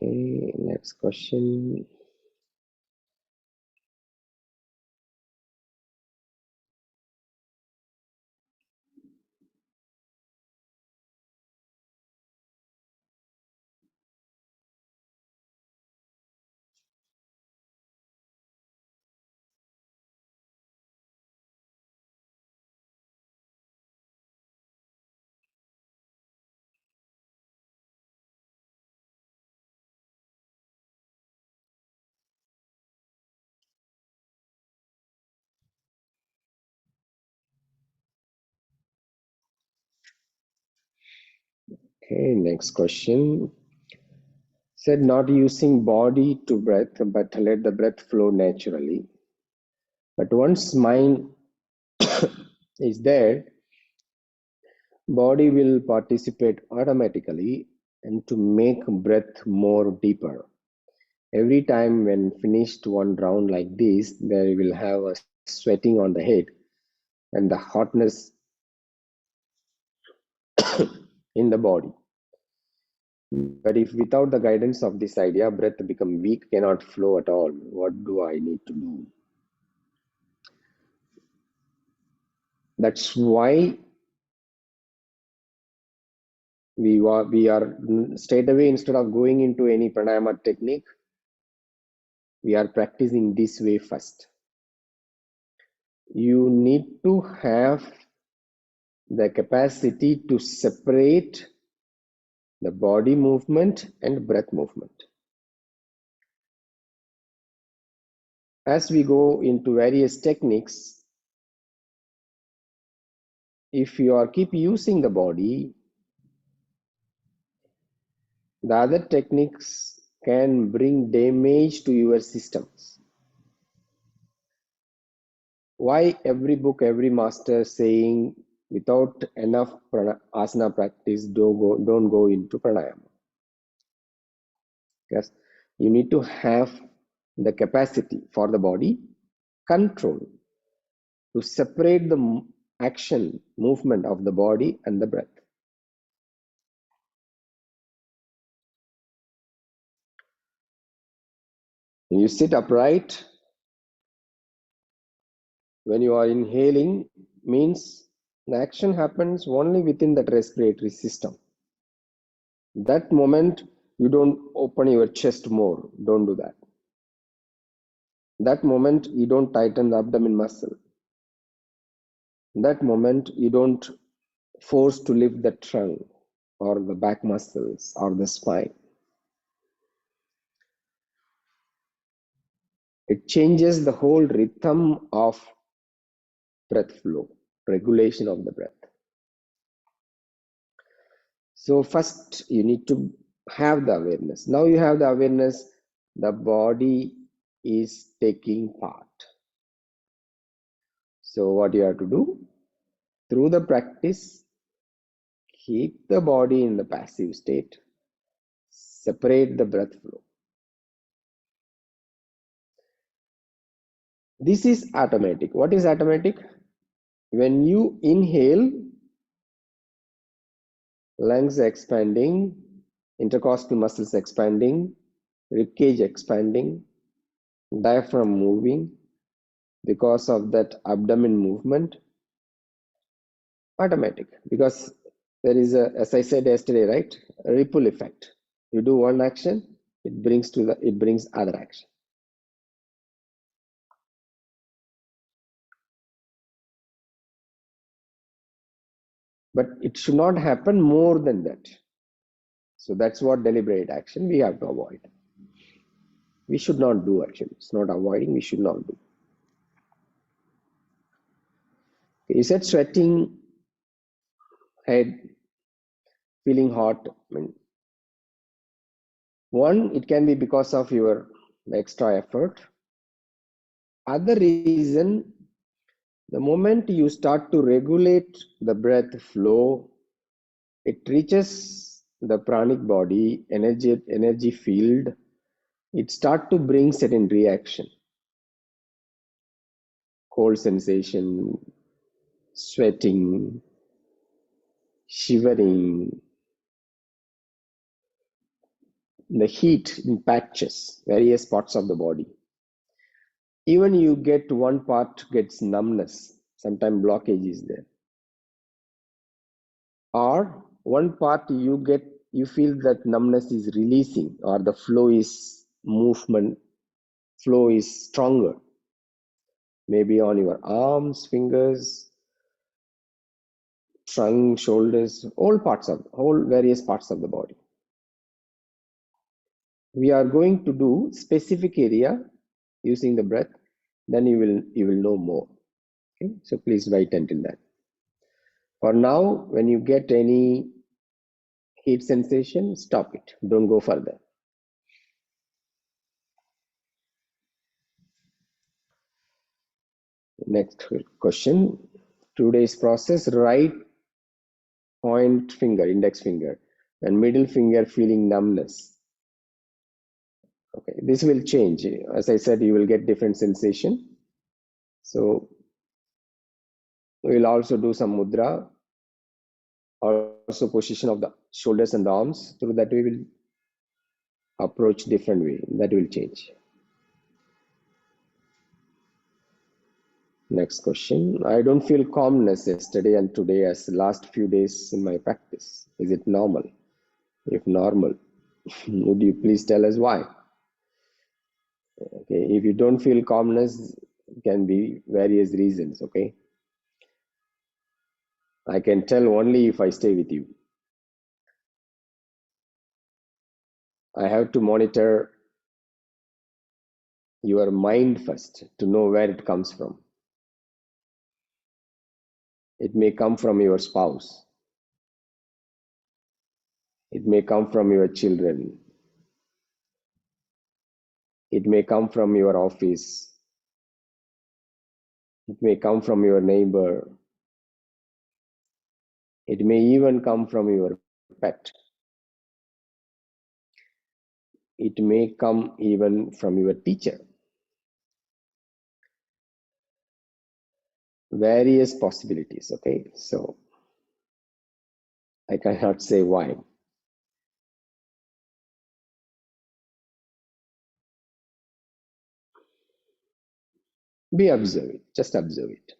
S1: Okay, next question. Okay, next question. Said not using body to breath, but let the breath flow naturally. But once mind is there, body will participate automatically and to make breath more deeper. Every time when finished one round like this, there will have a sweating on the head and the hotness in the body. But if without the guidance of this idea, breath become weak, cannot flow at all, what do I need to do? That's why we are straight away, instead of going into any pranayama technique, we are practicing this way first. You need to have the capacity to separate the body movement and breath movement. As we go into various techniques, if you are keep using the body, the other techniques can bring damage to your systems. Why every book, every master saying without enough asana practice, don't go into pranayama? Yes, you need to have the capacity for the body control to separate the action, movement of the body and the breath. You sit upright. When you are inhaling, means the action happens only within that respiratory system. That moment, you don't open your chest more. Don't do that. That moment, you don't tighten the abdomen muscle. That moment, you don't force to lift the trunk or the back muscles or the spine. It changes the whole rhythm of breath flow, regulation of the breath. So first you need to have the awareness. Now you have the awareness, the body is taking part. So what you have to do? Through the practice, keep the body in the passive state. Separate the breath flow. This is automatic. What is automatic? When you inhale, lungs expanding, intercostal muscles expanding, ribcage expanding, diaphragm moving because of that abdomen movement, automatic. Because there is a, as I said yesterday, right, a ripple effect. You do one action, it brings other action. But it should not happen more than that. So that's what deliberate action we have to avoid. We should not do actually. It's not avoiding, we should not do. You said sweating, head, feeling hot. I mean, one, it can be because of your extra effort. Other reason, the moment you start to regulate the breath flow, it reaches the pranic body, energy field. It start to bring certain reaction, cold sensation, sweating, shivering, the heat in patches, various parts of the body. Even you get one part gets numbness, sometimes blockage is there. Or one part you feel that numbness is releasing or the flow is stronger. Maybe on your arms, fingers, trunk, shoulders, whole various parts of the body. We are going to do specific area using the breath, then you will know more. Okay, so please wait until that. For now, when you get any heat sensation, stop it. Don't go further. Next question. Today's process, right point finger, index finger, and middle finger feeling numbness. Okay, this will change. As I said, you will get different sensation. So we will also do some mudra, also position of the shoulders and the arms. Through that we will approach different way. That will change. Next question. I don't feel calmness yesterday and today as the last few days in my practice. Is it normal? If normal, would you please tell us why? Okay, if you don't feel calmness, can be various reasons, okay? I can tell only if I stay with you. I have to monitor your mind first to know where it comes from. It may come from your spouse. It may come from your children. It may come from your office. It may come from your neighbor. It may even come from your pet. It may come even from your teacher. various possibilities. Okay, so I cannot say why. Be observe it, just observe it.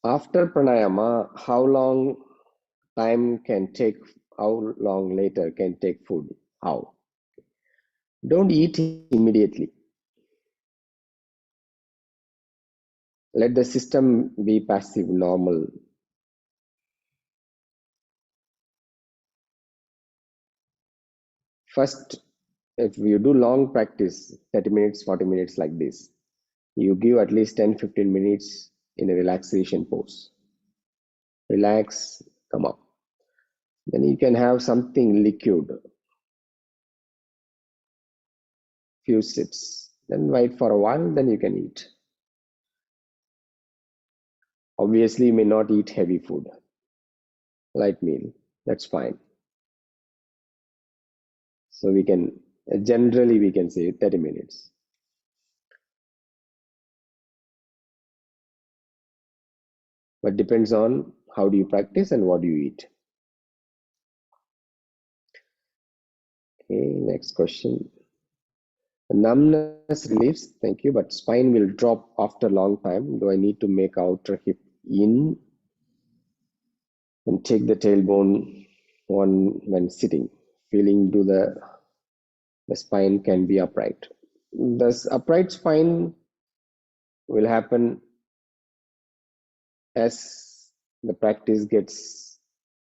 S1: After pranayama, how long time can take, how long later can take food? How? Don't eat immediately. Let the system be passive, normal. First, if you do long practice, 30 minutes, 40 minutes like this, you give at least 10-15 minutes in a relaxation pose. Relax, come up. Then you can have something liquid, few sips. Then wait for a while, then you can eat. Obviously, you may not eat heavy food, light meal. That's fine. So we can, generally we can say 30 minutes. But depends on how do you practice and what do you eat. Okay, next question. Numbness relieves, thank you, but spine will drop after long time. Do I need to make outer hip in and take the tailbone on when sitting? Feeling to the spine can be upright. This upright spine will happen as the practice gets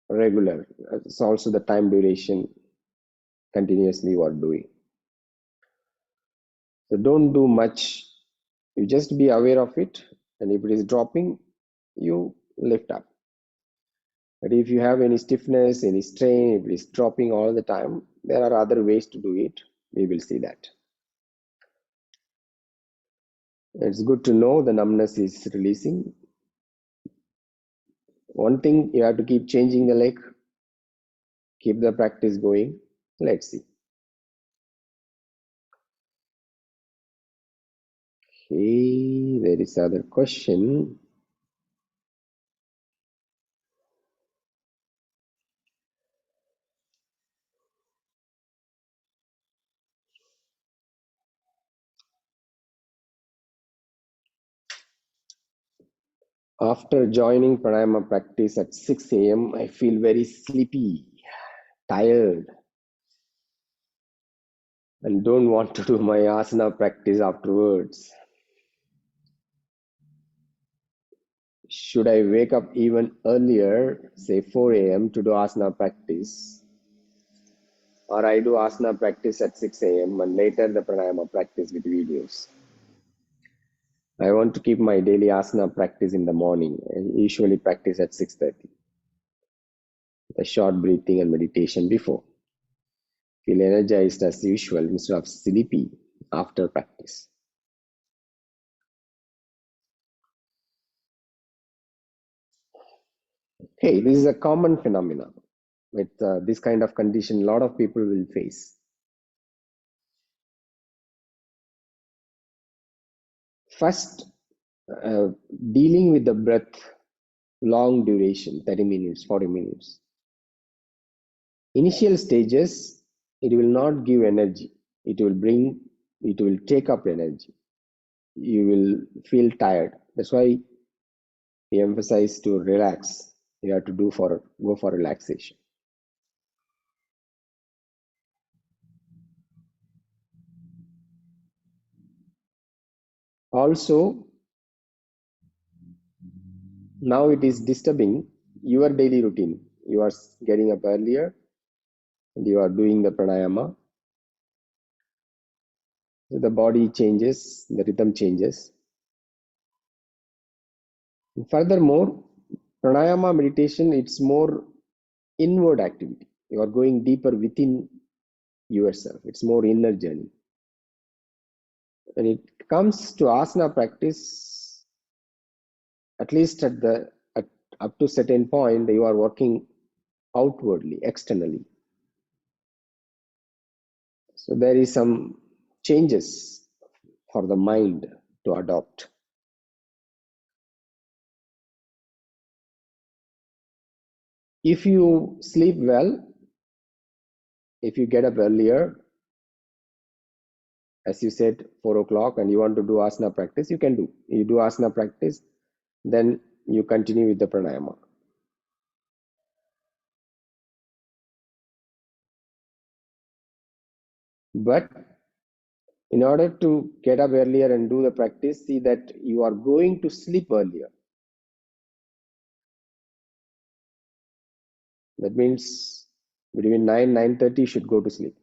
S1: regular. It's also the time duration continuously you are doing. So don't do much. You just be aware of it, and if it is dropping, you lift up. But if you have any stiffness, any strain, if it is dropping all the time, there are other ways to do it. We will see that. It's good to know the numbness is releasing. One thing, you have to keep changing the leg, keep the practice going. Let's see. Okay, there is other question. After joining pranayama practice at 6 a.m., I feel very sleepy, tired, and don't want to do my asana practice afterwards. Should I wake up even earlier, say 4 a.m., to do asana practice? Or I do asana practice at 6 a.m. and later the pranayama practice with videos? I want to keep my daily asana practice in the morning. I usually practice at 6:30. A short breathing and meditation before. Feel energized as usual instead of sleepy after practice. Hey, this is a common phenomenon with this kind of condition. A lot of people will face. First, uh, dealing with the breath, long duration, 30 minutes, 40 minutes. Initial stages, it will not give energy. It will take up energy. You will feel tired. That's why we emphasize to relax. You have to go for relaxation. Also, now it is disturbing your daily routine. You are getting up earlier and you are doing the pranayama. So the body changes, the rhythm changes. And furthermore, pranayama meditation, it's more inward activity. You are going deeper within yourself. It's more inner journey. When it comes to asana practice, at least up to certain point, you are working outwardly, externally. So there is some changes for the mind to adopt. If you sleep well, if you get up earlier, as you said, 4 o'clock, and you want to do asana practice, you can do. You do asana practice, then you continue with the pranayama. But in order to get up earlier and do the practice, see that you are going to sleep earlier. That means between 9:30 you should go to sleep.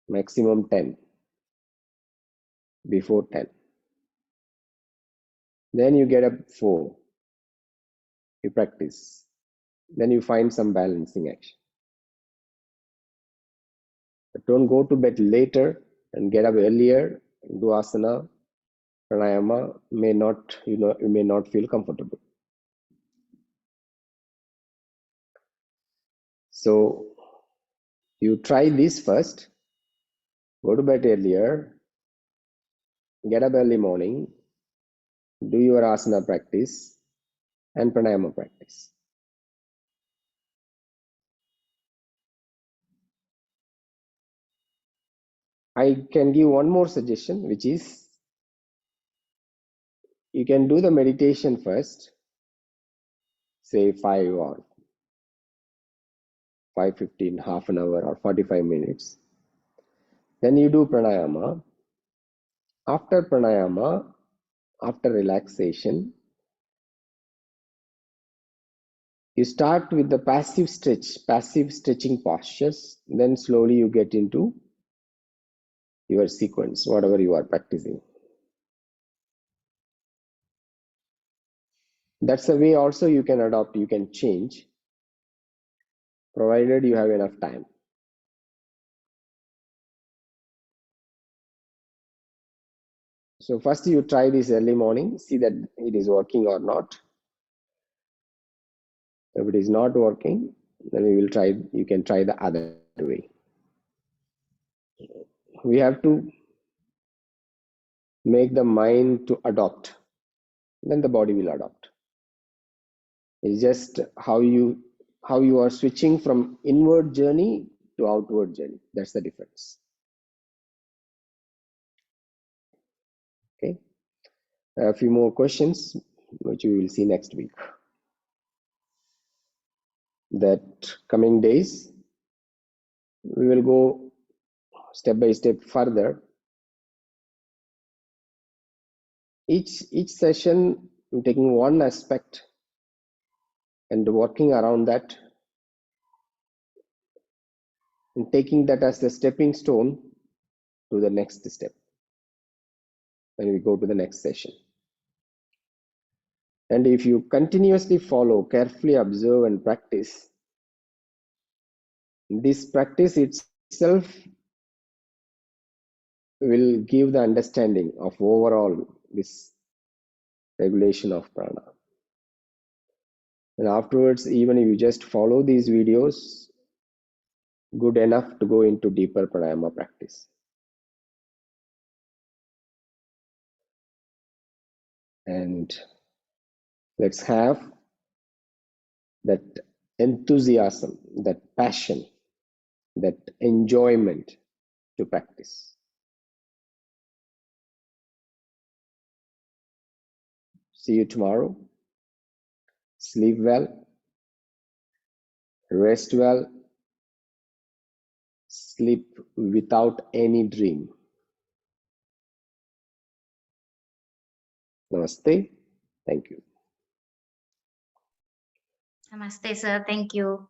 S1: Maximum 10. Before 10. Then you get up 4. You practice. Then you find some balancing action. But don't go to bed later and get up earlier and do asana, pranayama. You may not feel comfortable. So you try this first. Go to bed earlier. Get up early morning. Do your asana practice and pranayama practice. I can give one more suggestion, which is you can do the meditation first, say 5 or 5:15, half an hour or 45 minutes. Then you do pranayama. After pranayama, after relaxation, you start with the passive stretching postures. Then slowly you get into your sequence, whatever you are practicing. That's the way also you can adopt, you can change, provided you have enough time. So first you try this early morning, see that it is working or not. If it is not working, then you can try the other way. We have to make the mind to adopt, then the body will adopt. It's just how you are switching from inward journey to outward journey. That's the difference. Okay. A few more questions, which we will see next week. That coming days, we will go step by step further. Each session, I'm taking one aspect and working around that and taking that as the stepping stone to the next step. When we go to the next session. And if you continuously follow, carefully observe and practice, this practice itself will give the understanding of overall this regulation of prana. And afterwards, even if you just follow these videos, good enough to go into deeper pranayama practice. And let's have that enthusiasm, that passion, that enjoyment to practice. See you tomorrow. Sleep well, rest well, sleep without any dream. Namaste. Thank you.
S2: Namaste, sir. Thank you.